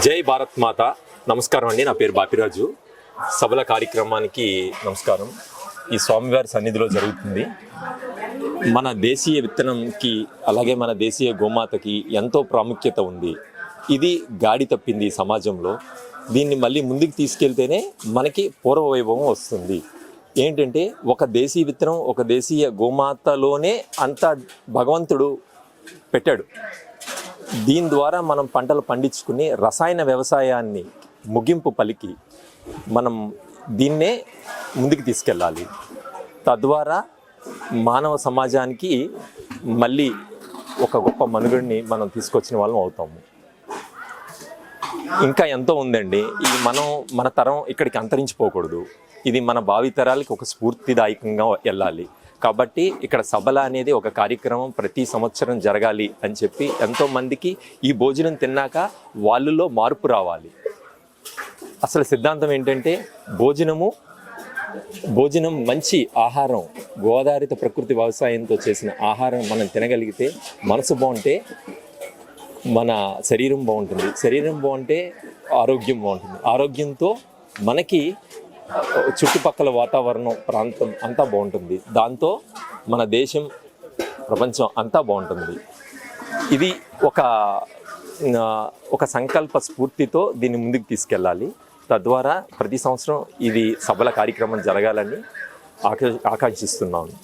జై భారత్ మాత. నమస్కారం అండి, నా పేరు బాపిరాజు. సభల కార్యక్రమానికి నమస్కారం. ఈ స్వామివారి సన్నిధిలో జరుగుతుంది. మన దేశీయ విత్తనంకి అలాగే మన దేశీయ గోమాతకి ఎంతో ప్రాముఖ్యత ఉంది. ఇది గాడి తప్పింది సమాజంలో. దీన్ని మళ్ళీ ముందుకు తీసుకెళ్తేనే మనకి పూర్వ వైభవం వస్తుంది. ఏంటంటే ఒక దేశీయ విత్తనం, ఒక దేశీయ గోమాతలోనే అంత భగవంతుడు పెట్టాడు. దీని ద్వారా మనం పంటలు పండించుకుని రసాయన వ్యవసాయాన్ని ముగింపు పలికి మనం దీన్నే ముందుకు తీసుకెళ్ళాలి. తద్వారా మానవ సమాజానికి మళ్ళీ ఒక గొప్ప మనుగడిని మనం తీసుకొచ్చిన వాళ్ళం అవుతాము. ఇంకా ఎంతో ఉందండి. ఇది మన తరం ఇక్కడికి అంతరించిపోకూడదు. ఇది మన భావితరాలకి ఒక స్ఫూర్తిదాయకంగా వెళ్ళాలి. కాబట్టి ఇక్కడ సభల అనేది ఒక కార్యక్రమం ప్రతి సంవత్సరం జరగాలి అని చెప్పి ఎంతోమందికి ఈ భోజనం తిన్నాక వాళ్ళలో మార్పు రావాలి. అసలు సిద్ధాంతం ఏంటంటే భోజనం మంచి ఆహారం, గోదావరిత ప్రకృతి వ్యవసాయంతో చేసిన ఆహారం మనం తినగలిగితే మనసు బాగుంటే మన శరీరం బాగుంటుంది. శరీరం బాగుంటే ఆరోగ్యం బాగుంటుంది. ఆరోగ్యంతో మనకి చుట్టుపక్కల వాతావరణం, ప్రాంతం అంతా బాగుంటుంది. దాంతో మన దేశం, ప్రపంచం అంతా బాగుంటుంది. ఇది ఒక సంకల్ప స్ఫూర్తితో దీన్ని ముందుకు తీసుకెళ్ళాలి. తద్వారా ప్రతి సంవత్సరం ఇది సభల కార్యక్రమం జరగాలని ఆకాంక్షిస్తున్నాను.